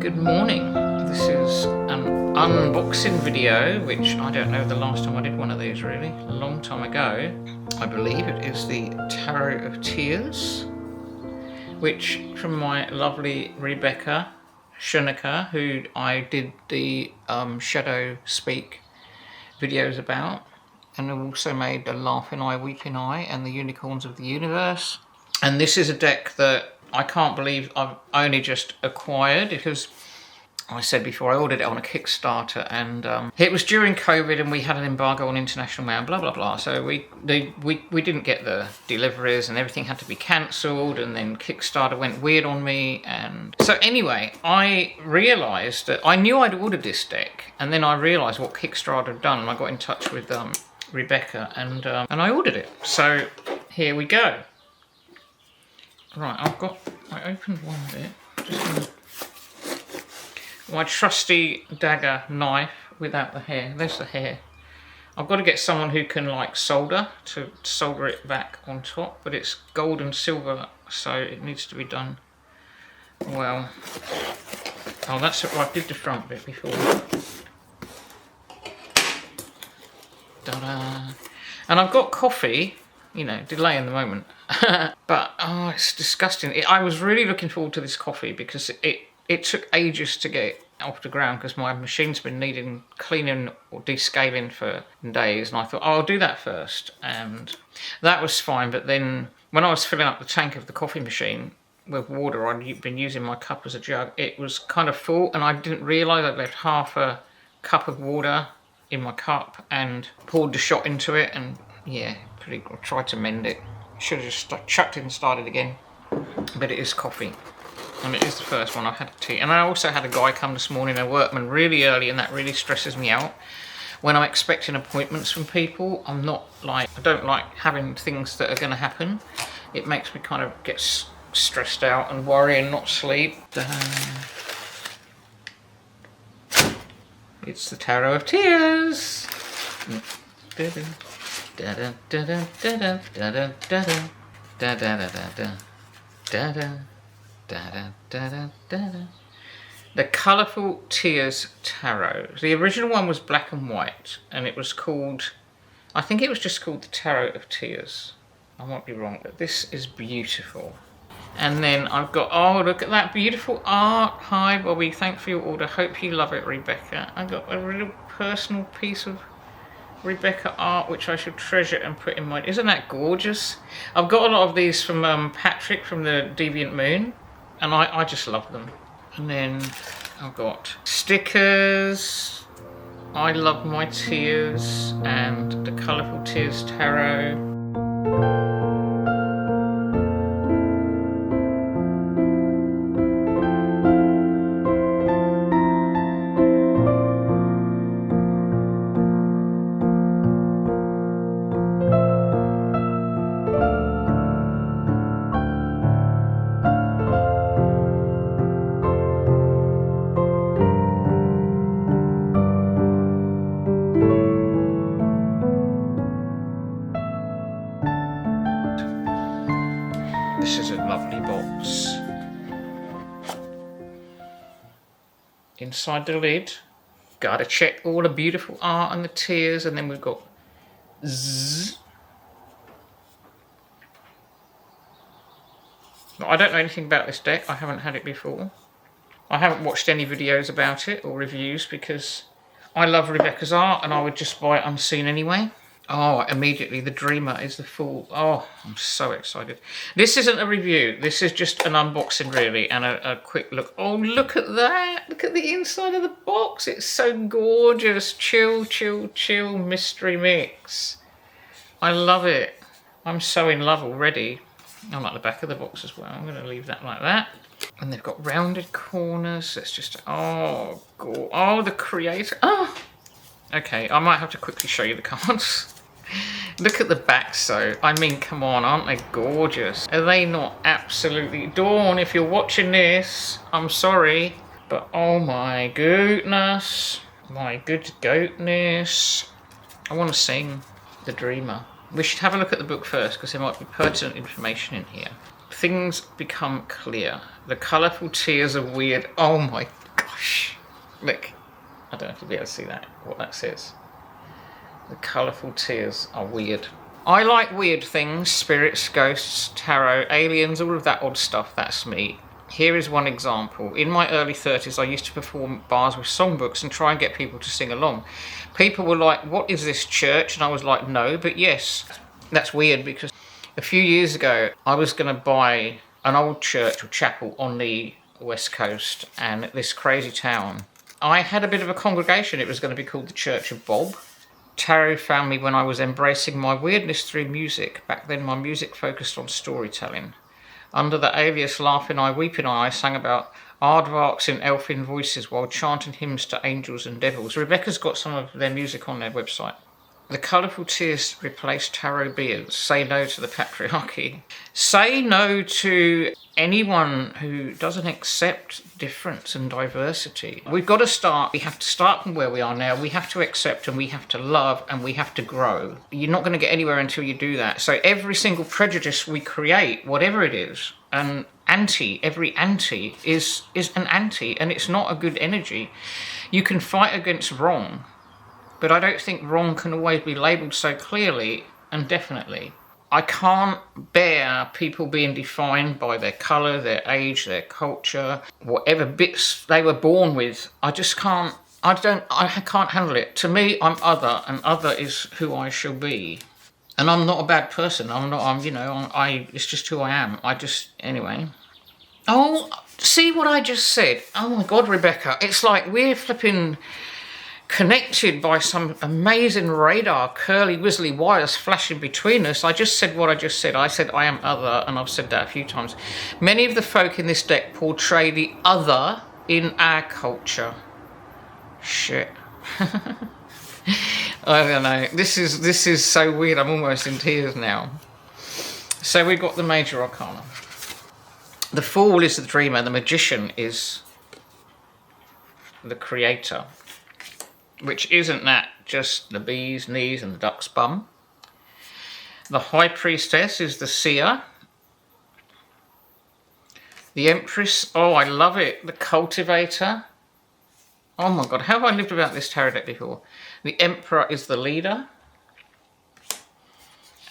Good morning. This is an unboxing video, which I don't know the last time I did one of these really, a long time ago. I believe it is the Tarot of Tears, which from my lovely Rebecca Schoenecker, who I did the Shadow Speak videos about, and I also made the Laughing Eye, Weeping Eye and the Unicorns of the Universe. And this is a deck that I can't believe I've only just acquired, because I said before I ordered it on a Kickstarter, and it was during COVID and we had an embargo on international mail, blah blah blah, so we didn't get the deliveries and everything had to be cancelled, and then Kickstarter went weird on me. And so anyway, I realised that I knew I'd ordered this deck, and then I realised what Kickstarter had done, and I got in touch with Rebecca, and I ordered it. So here we go. Right, I opened one bit, just my trusty dagger knife without the hair. There's the hair. I've got to get someone who can like solder to solder it back on top, but it's gold and silver, so it needs to be done well. Oh, that's it. I did the front bit before. Ta-da! And I've got coffee. You know, delay in the moment. But, oh, it's disgusting. I was really looking forward to this coffee because it took ages to get off the ground because my machine's been needing cleaning or descaling for days. And I thought, oh, I'll do that first. And that was fine. But then when I was filling up the tank of the coffee machine with water, I'd been using my cup as a jug. It was kind of full, and I didn't realise I'd left half a cup of water in my cup and poured the shot into it. And yeah, I tried to mend it. Should have just chucked it and started again. But it is coffee. And it is the first one I've had tea. And I also had a guy come this morning, a workman, really early, and that really stresses me out. When I'm expecting appointments from people, I don't like having things that are going to happen. It makes me kind of get stressed out and worry and not sleep. It's the Tarot of Tears. Da da da da da da da da da da da da da da. The Colourful Tears Tarot. The original one was black and white, and it was called, I think it was just called the Tarot of Tears. I might be wrong, but this is beautiful. And then I've got, oh, look at that beautiful art. Hi Bobby, thanks for your order. Hope you love it, Rebecca. I got a real personal piece of Rebecca art which I should treasure and put in my... Isn't that gorgeous? I've got a lot of these from Patrick from the Deviant Moon, and I just love them. And then I've got stickers, I Love My Tears, and the Colourful Tears Tarot. This is a lovely box. Inside the lid, gotta check all the beautiful art and the tears, and then we've got zzz. I don't know anything about this deck. I haven't had it before. I haven't watched any videos about it or reviews because I love Rebecca's art and I would just buy it unseen anyway. Oh, immediately the Dreamer is the Fool. Oh, I'm so excited. This isn't a review. This is just an unboxing really, and a quick look. Oh, look at that. Look at the inside of the box. It's so gorgeous. Chill, chill, chill mystery mix. I love it. I'm so in love already. I like the back of the box as well. I'm going to leave that like that. And they've got rounded corners. It's just, oh, the creator. Oh, okay. I might have to quickly show you the cards. Look at the backs though. I mean, come on, aren't they gorgeous? Are they not absolutely... Dawn, if you're watching this, I'm sorry, but oh my goodness. My good goatness. I want to sing The Dreamer. We should have a look at the book first because there might be pertinent information in here. Things become clear. The colourful tears are weird. Oh my Look, I don't know if you'll be able to see that, what that says. The colourful tears are weird. I like weird things, spirits, ghosts, tarot, aliens, all of that odd stuff, that's me. Here is one example. In my early 30s, I used to perform bars with songbooks and try and get people to sing along. People were like, what is this, church? And I was like, no, but yes. That's weird because a few years ago, I was going to buy an old church or chapel on the West Coast and this crazy town. I had a bit of a congregation. It was going to be called the Church of Bob. Tarot found me when I was embracing my weirdness through music. Back then my music focused on storytelling. Under the alias Laughing Eye, Weeping Eye, I sang about aardvarks in elfin voices while chanting hymns to angels and devils. Rebecca's got some of their music on their website. The colourful tears replace tarot beards. Say no to the patriarchy. Say no to anyone who doesn't accept difference and diversity. We have to start from where we are now. We have to accept and we have to love and we have to grow. You're not going to get anywhere until you do that. So every single prejudice we create, whatever it is, every anti is an anti, and it's not a good energy. You can fight against wrong, but I don't think wrong can always be labelled so clearly and definitely. I can't bear people being defined by their colour, their age, their culture, whatever bits they were born with. I can't handle it. To me, I'm other, and other is who I shall be. And I'm not a bad person. It's just who I am. Anyway. Oh, see what I just said? Oh my God, Rebecca. It's like we're flipping connected by some amazing radar, curly, whizzly wires flashing between us. I just said what I just said. I said I am other, and I've said that a few times. Many of the folk in this deck portray the other in our culture. Shit. I don't know. This is so weird. I'm almost in tears now. So we've got the major arcana. The Fool is the dreamer. The Magician is the creator. Which isn't that just the bee's knees and the duck's bum. The High Priestess is the seer. The Empress, oh, I love it. The Cultivator. Oh my God, how have I lived about this tarot deck before? The Emperor is the leader.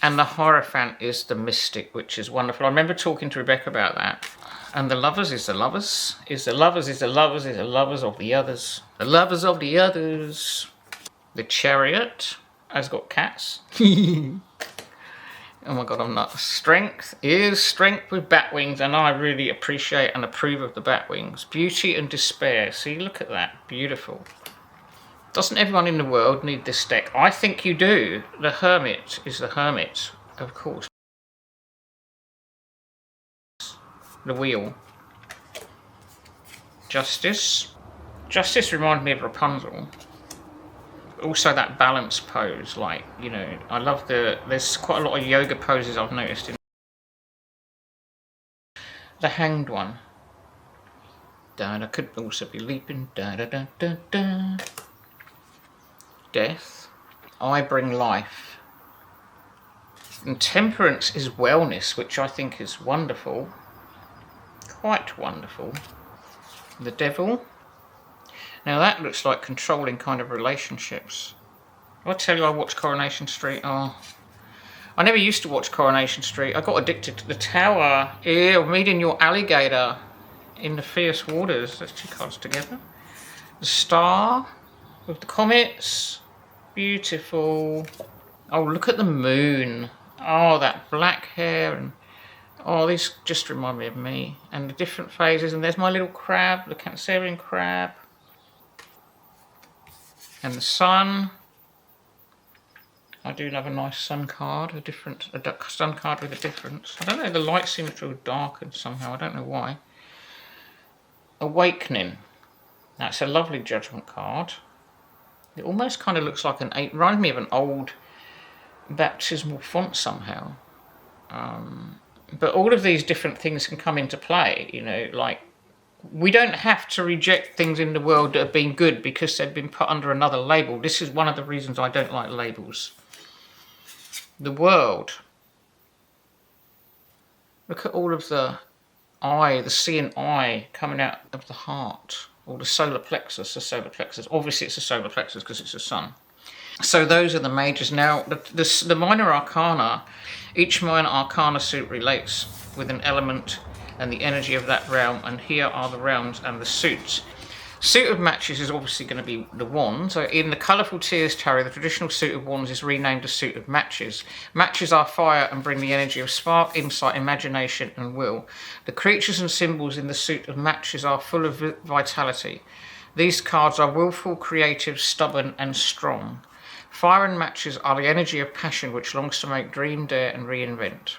And the Hierophant is the mystic, which is wonderful. I remember talking to Rebecca about that. And the Lovers is the lovers, is the lovers, is the lovers, is the lovers of the others. The lovers of the others. The Chariot has got cats. Oh my God, I'm nuts. Strength is strength with bat wings, and I really appreciate and approve of the bat wings. Beauty and despair. See, look at that. Beautiful. Doesn't everyone in the world need this deck? I think you do. The Hermit is the Hermit, of course. The Wheel. Justice. Justice reminded me of Rapunzel. Also that balance pose, I love there's quite a lot of yoga poses I've noticed in the Hanged One. I could also be leaping. Death. I bring life. And Temperance is wellness, which I think is wonderful. Quite wonderful. The Devil. Now that looks like controlling kind of relationships. Did I tell you I watched Coronation Street? Oh, I never used to watch Coronation Street. I got addicted to the Tower. Ew, meeting your alligator in the fierce waters. Those two cards together. The Star with the comets. Beautiful. Oh, look at the moon. Oh, that black hair and oh, these just remind me of me. And the different phases. And there's my little crab, the Cancerian crab. And the Sun. I do love a nice sun card, a sun card with a difference. I don't know, the light seems to have darkened somehow, I don't know why. Awakening. That's a lovely judgment card. It almost kind of looks like it reminds me of an old baptismal font somehow. But all of these different things can come into play, we don't have to reject things in the world that have been good because they've been put under another label. This is one of the reasons I don't like labels. The World. Look at all of the seeing eye coming out of the heart. or the solar plexus. Obviously it's a solar plexus because it's the sun. So those are the majors. Now, the minor arcana, each minor arcana suit relates with an element and the energy of that realm, and here are the realms and the suits. Suit of matches is obviously going to be the wand. So in the Colourful Tears Tarot, the traditional suit of wands is renamed a suit of matches. Matches are fire and bring the energy of spark, insight, imagination and will. The creatures and symbols in the suit of matches are full of vitality. These cards are willful, creative, stubborn and strong. Fire and matches are the energy of passion which longs to make, dream, dare and reinvent.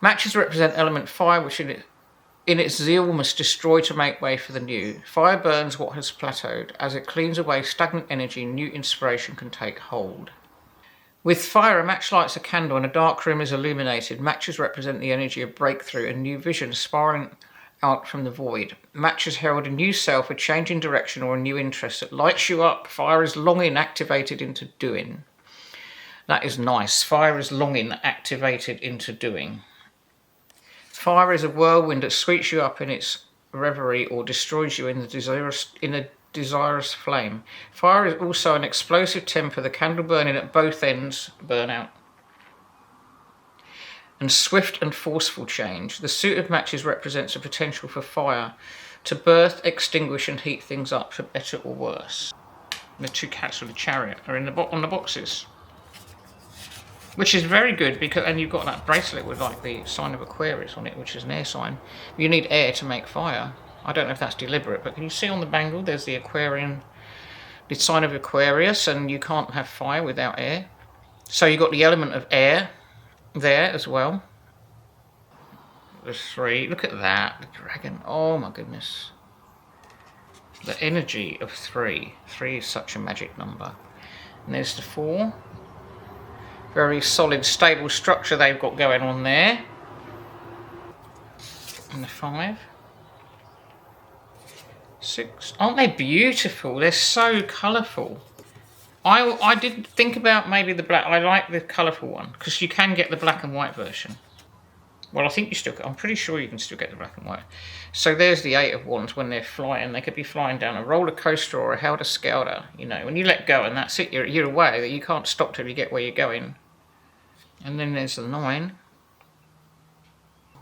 Matches represent element fire, which in its zeal must destroy to make way for the new. Fire burns what has plateaued. As it cleans away stagnant energy, new inspiration can take hold. With fire, a match lights a candle and a dark room is illuminated. Matches represent the energy of breakthrough and new vision spiraling out from the void. Matches herald a new self, a change in direction or a new interest that lights you up. Fire is longing activated into doing. That is nice. Fire is longing activated into doing. Fire is a whirlwind that sweeps you up in its reverie or destroys you in a desirous flame. Fire is also an explosive temper, the candle burning at both ends, burn out. And swift and forceful change. The suit of matches represents a potential for fire to birth, extinguish and heat things up for better or worse. The two cats of the chariot are on the boxes. Which is very good because, and you've got that bracelet with like the sign of Aquarius on it, which is an air sign. You need air to make fire. I don't know if that's deliberate, but can you see on the bangle there's the Aquarian, the sign of Aquarius, and you can't have fire without air. So you've got the element of air there as well. There's 3. Look at that, the dragon. Oh my goodness. The energy of 3. 3 is such a magic number. And there's the 4. Very solid, stable structure they've got going on there. And the 5. 6. Aren't they beautiful? They're so colourful. I did think about maybe the black. I like the colourful one because you can get the black and white version. Well, I think I'm pretty sure you can still get the black and white. So there's the 8 of wands when they're flying. They could be flying down a roller coaster or a helter-skelter. You know, when you let go and that's it, you're away. You can't stop till you get where you're going. And then there's the 9.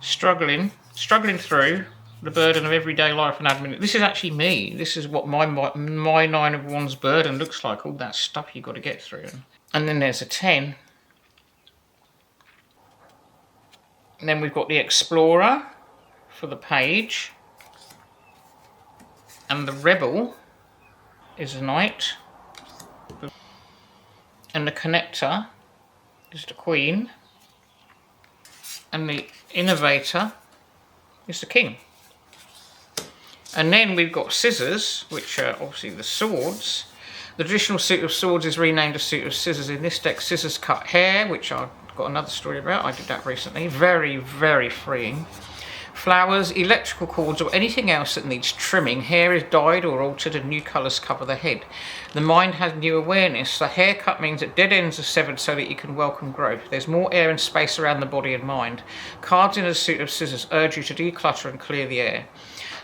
Struggling through the burden of everyday life and admin. This is actually me. This is what my 9 of wands burden looks like. All that stuff you've got to get through. And then there's a 10. And then we've got the explorer for the page. And the rebel is a knight. And the connector is the queen. And the innovator is the king. And then we've got scissors, which are obviously the swords. The traditional suit of swords is renamed a suit of scissors. In this deck, scissors cut hair, which I've got another story about. I did that recently. Very, very freeing. Flowers, electrical cords, or anything else that needs trimming. Hair is dyed or altered and new colours cover the head. The mind has new awareness. The haircut means that dead ends are severed so that you can welcome growth. There's more air and space around the body and mind. Cards in a suit of scissors urge you to declutter and clear the air.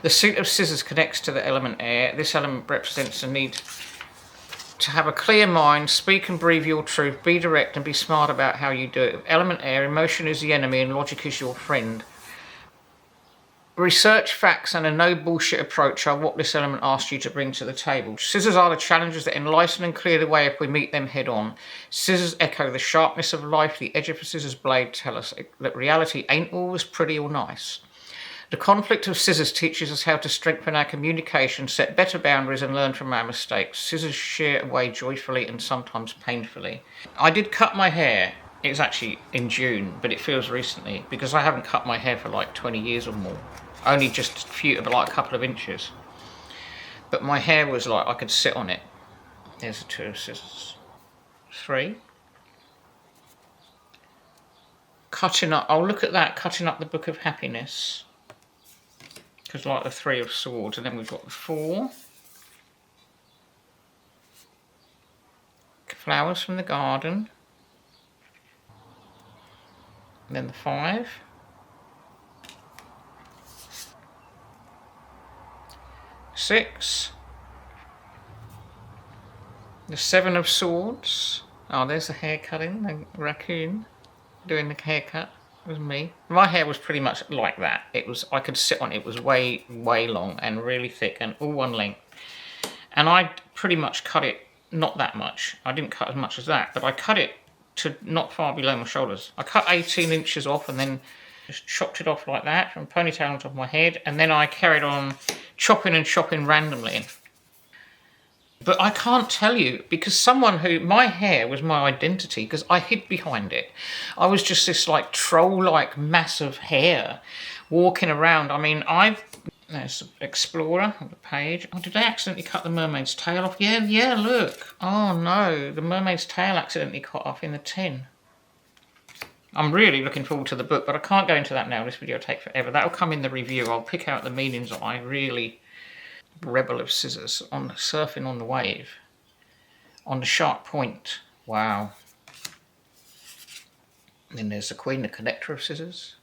The suit of scissors connects to the element air. This element represents the need to have a clear mind, speak and breathe your truth, be direct and be smart about how you do it. Element air, emotion is the enemy and logic is your friend. Research, facts and a no bullshit approach are what this element asks you to bring to the table. Scissors are the challenges that enlighten and clear the way if we meet them head on. Scissors echo the sharpness of life. The edge of a scissors blade tell us that reality ain't always pretty or nice. The conflict of scissors teaches us how to strengthen our communication, set better boundaries and learn from our mistakes. Scissors shear away joyfully and sometimes painfully. I did cut my hair. It was actually in June, but it feels recently because I haven't cut my hair for like 20 years or more. Only just like a couple of inches. But my hair was like, I could sit on it. There's a 2 of scissors. 3. Cutting up, oh look at that, cutting up the book of happiness. Because like the 3 of swords, and then we've got the 4. Flowers from the garden. And then the 5. 6. The 7 of Swords. Oh, there's the hair cutting, the raccoon doing the haircut. It was me. My hair was pretty much like that. It was, I could sit on it. It was way long and really thick and all one length. And I pretty much cut it, not that much. I didn't cut as much as that, but I cut it to not far below my shoulders. I cut 18 inches off and then just chopped it off like that from ponytail on top of my head. And then I carried on chopping and chopping randomly. But I can't tell you, because my hair was my identity, because I hid behind it. I was just this like troll-like mass of hair walking around. I mean, there's Explorer on the page. Oh, did I accidentally cut the mermaid's tail off? Yeah, look. Oh no, the mermaid's tail accidentally cut off in the tin. I'm really looking forward to the book, but I can't go into that now. This video will take forever. That'll come in the review. I'll pick out the meanings that I really... Rebel of Scissors, on surfing on the wave, on the sharp point. Wow. And then there's the Queen, the Collector of Scissors,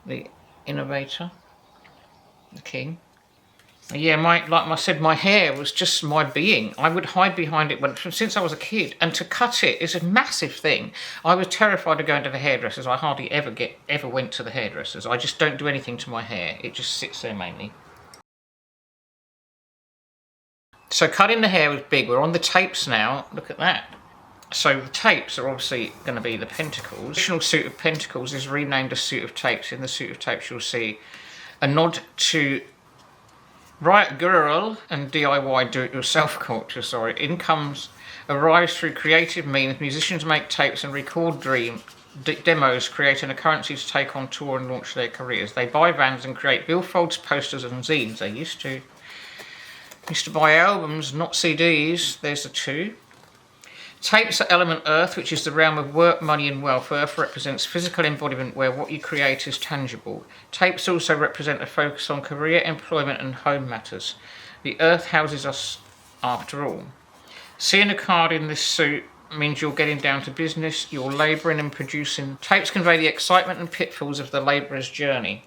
the Innovator, the King. Yeah, like I said, my hair was just my being. I would hide behind it since I was a kid, and to cut it is a massive thing. I was terrified of going to the hairdressers. I hardly ever went to the hairdressers. I just don't do anything to my hair. It just sits there mainly. So cutting the hair was big. We're on the tapes now. Look at that. So the tapes are obviously going to be the pentacles. The traditional suit of pentacles is renamed a suit of tapes. In the suit of tapes you'll see a nod to Riot Girl and DIY do-it-yourself culture. Incomes arise through creative means. Musicians make tapes and record demos, creating a currency to take on tour and launch their careers. They buy vans and create billboards, posters and zines. They used to buy albums, not CDs. There's the 2. Tapes are element earth, which is the realm of work, money and wealth. Earth represents physical embodiment where what you create is tangible. Tapes also represent a focus on career, employment and home matters. The earth houses us after all. Seeing a card in this suit means you're getting down to business, you're labouring and producing. Tapes convey the excitement and pitfalls of the labourer's journey.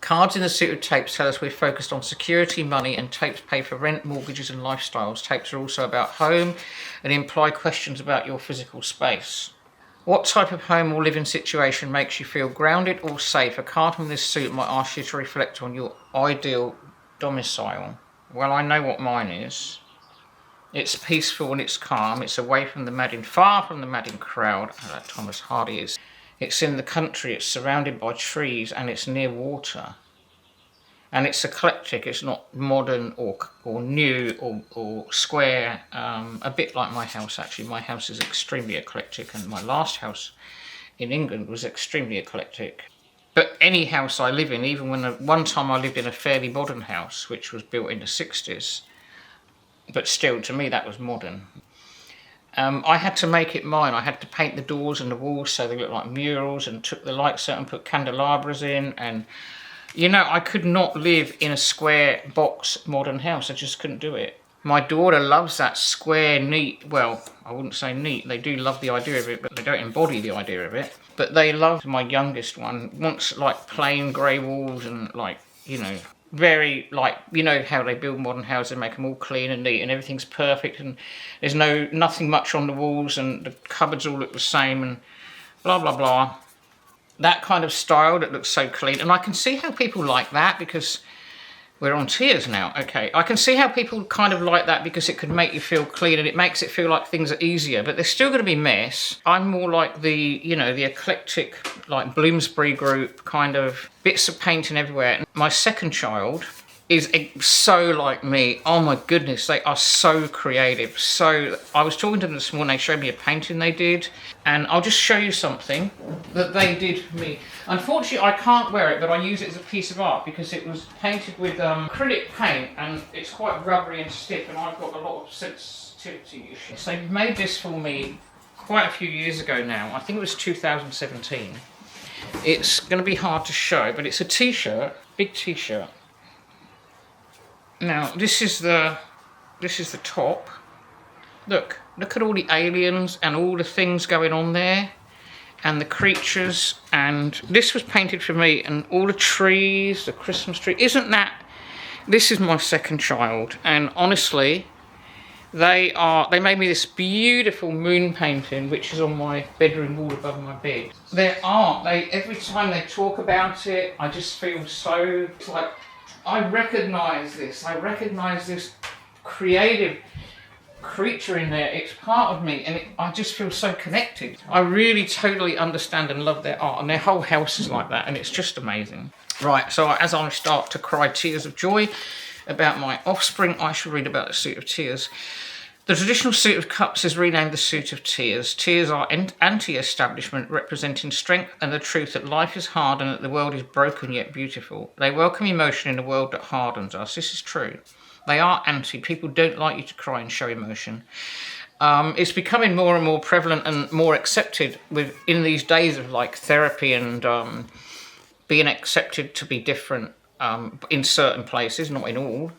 Cards in the suit of tapes tell us we're focused on security, money, and tapes pay for rent, mortgages and lifestyles. Tapes are also about home and imply questions about your physical space. What type of home or living situation makes you feel grounded or safe? A card from this suit might ask you to reflect on your ideal domicile. Well, I know what mine is. It's peaceful and it's calm. It's away from the madding, far from the madding crowd. Oh, that Thomas Hardy is. It's in the country, it's surrounded by trees and it's near water. And it's eclectic, it's not modern or new or square. A bit like my house actually. My house is extremely eclectic and my last house in England was extremely eclectic. But any house I live in, even when one time I lived in a fairly modern house which was built in the 60s, but still to me that was modern. I had to make it mine. I had to paint the doors and the walls so they looked like murals and took the lights out and put candelabras in. And, you know, I could not live in a square box modern house. I just couldn't do it. My daughter loves that square, neat, well, I wouldn't say neat. They do love the idea of it, but they don't embody the idea of it. But they love, my youngest one, wants like plain grey walls and like, you know, very like, you know how they build modern houses and make them all clean and neat and everything's perfect and there's nothing much on the walls and the cupboards all look the same and blah blah blah. That kind of style that looks so clean. And I can see how people like that because we're on Tears now. Okay, I can see how people kind of like that because it could make you feel clean and it makes it feel like things are easier, but there's still going to be mess. I'm more like the, you know, the eclectic, like Bloomsbury group, kind of bits of painting everywhere. My second child is so like me. Oh my goodness, they are so creative. So I was talking to them this morning, they showed me a painting they did, and I'll just show you something that they did for me. Unfortunately, I can't wear it, but I use it as a piece of art because it was painted with acrylic paint and it's quite rubbery and stiff and I've got a lot of sensitivity issues. So they made this for me quite a few years ago now. I think it was 2017. It's going to be hard to show, but it's a t-shirt, big t-shirt. Now, this is the top. Look at all the aliens and all the things going on there and the creatures, and this was painted for me, and all the trees, the Christmas tree. Isn't that This is my second child, and honestly, they made me this beautiful moon painting, which is on my bedroom wall above my bed. Their art, every time they talk about it, I just feel so, like, I recognise this creative creature in there. It's part of me, and I just feel so connected. I really totally understand and love their art, and their whole house is like that, and it's just amazing. Right, so as I start to cry tears of joy about my offspring, I shall read about the Suit of Tears. The traditional Suit of Cups is renamed the Suit of Tears. Tears are anti-establishment, representing strength and the truth that life is hard and that the world is broken yet beautiful. They welcome emotion in a world that hardens us. This is true. They are anti. People don't like you to cry and show emotion. It's becoming more and more prevalent and more accepted in these days of like therapy and being accepted to be different in certain places, not in all.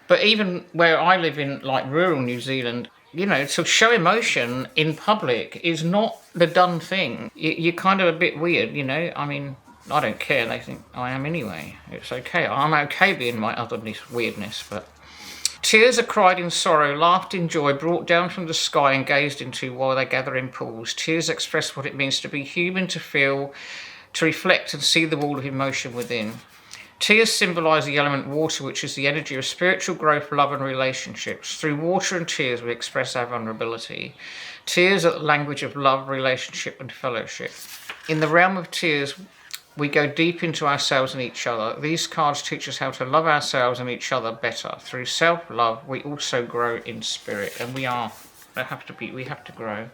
But even where I live in like rural New Zealand, you know, to show emotion in public is not the done thing. You're kind of a bit weird, you know. I mean, I don't care. They think I am anyway. It's okay. I'm okay being my otherness, weirdness. But tears are cried in sorrow, laughed in joy, brought down from the sky and gazed into while they gather in pools. Tears express what it means to be human, to feel, to reflect and see the wall of emotion within. Tears symbolise the element water, which is the energy of spiritual growth, love and relationships. Through water and tears we express our vulnerability. Tears are the language of love, relationship and fellowship. In the realm of tears, we go deep into ourselves and each other. These cards teach us how to love ourselves and each other better. Through self-love, we also grow in spirit. And we have to grow.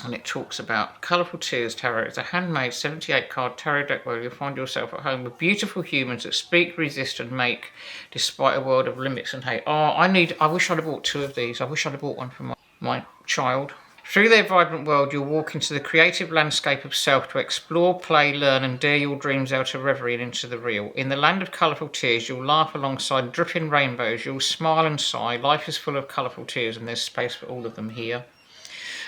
And it talks about Colourful Tears Tarot. It's a handmade 78 card tarot deck where you'll find yourself at home with beautiful humans that speak, resist and make despite a world of limits and hate. I wish I'd have bought 2 of these. I wish I'd have bought one for my child. Through their vibrant world, you'll walk into the creative landscape of self to explore, play, learn and dare your dreams out of reverie and into the real. In the land of colourful tears, you'll laugh alongside dripping rainbows. You'll smile and sigh. Life is full of colourful tears and there's space for all of them here.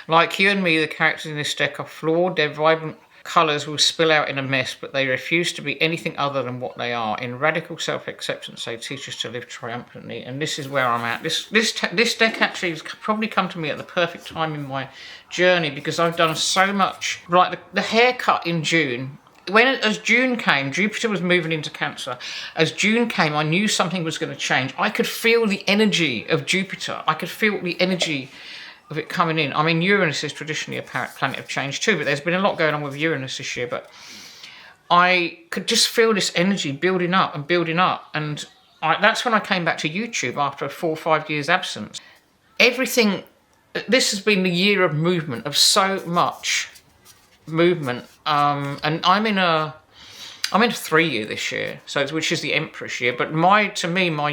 Like you and me, the characters in this deck are flawed. Their vibrant colours will spill out in a mess, but they refuse to be anything other than what they are. In radical self-acceptance, they teach us to live triumphantly, and this is where I'm at. This deck actually has probably come to me at the perfect time in my journey because I've done so much. Like the haircut in June. As June came, Jupiter was moving into Cancer. As June came, I knew something was going to change. I could feel the energy of Jupiter. I could feel the energy of it coming in. I mean, Uranus is traditionally a planet of change too, but there's been a lot going on with Uranus this year, but I could just feel this energy building up, and that's when I came back to YouTube after a 4 or 5 years absence. This has been the year of movement, of so much movement, and I'm in a 3-year this year, which is the Empress year, but my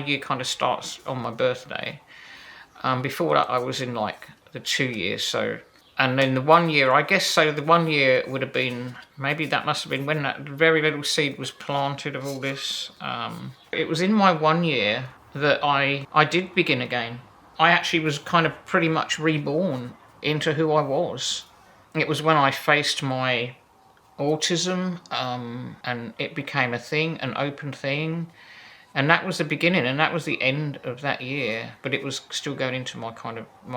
year kind of starts on my birthday. Before that I was in like the 2 years, and then the 1 year, I guess, so the 1 year would have been, maybe that must have been when that very little seed was planted of all this. It was in my 1 year that I did begin again. I actually was kind of pretty much reborn into who I was. It was when I faced my autism, and it became a thing, an open thing. And that was the beginning, and that was the end of that year. But it was still going into my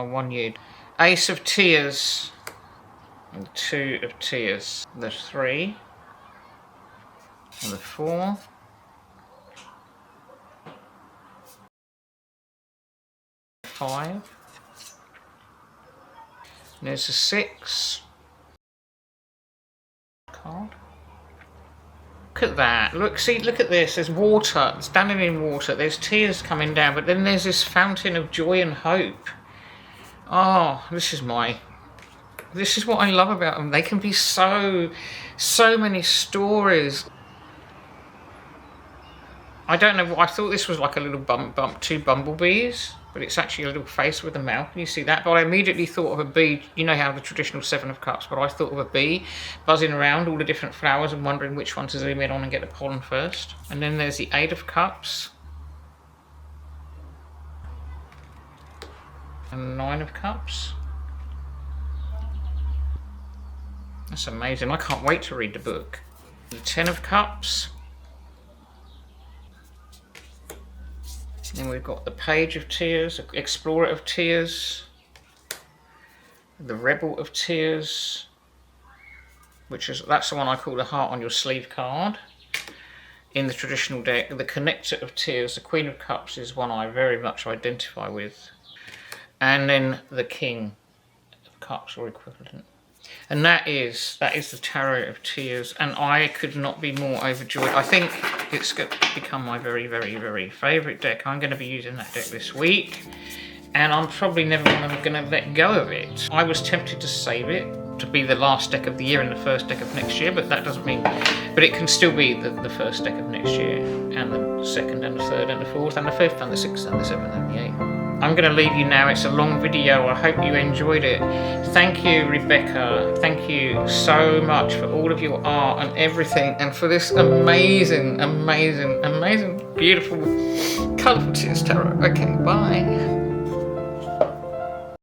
1 year. Ace of Tears, and 2 of Tears, the 3, and the 4, 5. And there's a 6 card. Look at that. Look at this. There's water, standing in water. There's tears coming down, but then there's this fountain of joy and hope. Oh, this is what I love about them. They can be so many stories. I don't know, I thought this was like a little 2 bumblebees, but it's actually a little face with a mouth. Can you see that? But I immediately thought of a bee. You know how the traditional 7 of Cups, but I thought of a bee buzzing around all the different flowers and wondering which one to zoom in on and get the pollen first. And then there's the 8 of Cups. And 9 of Cups. That's amazing. I can't wait to read the book. The 10 of Cups. Then we've got the Page of Tears, Explorer of Tears, the Rebel of Tears, that's the one I call the Heart on Your Sleeve card. In the traditional deck, the Connector of Tears, the Queen of Cups, is one I very much identify with. And then the King of Cups or equivalent. And that is the Tarot of Tears, and I could not be more overjoyed. I think it's going to become my very, very, very favourite deck. I'm going to be using that deck this week, and I'm probably never going to let go of it. I was tempted to save it to be the last deck of the year and the first deck of next year, but that doesn't mean... But it can still be the first deck of next year, and the second and the third and the fourth and the fifth and the sixth and the seventh and the eighth. I'm going to leave you now. It's a long video. I hope you enjoyed it. Thank you, Rebecca. Thank you so much for all of your art and everything, and for this amazing, amazing, amazing, beautiful, colourful Tears Tarot. Okay, bye.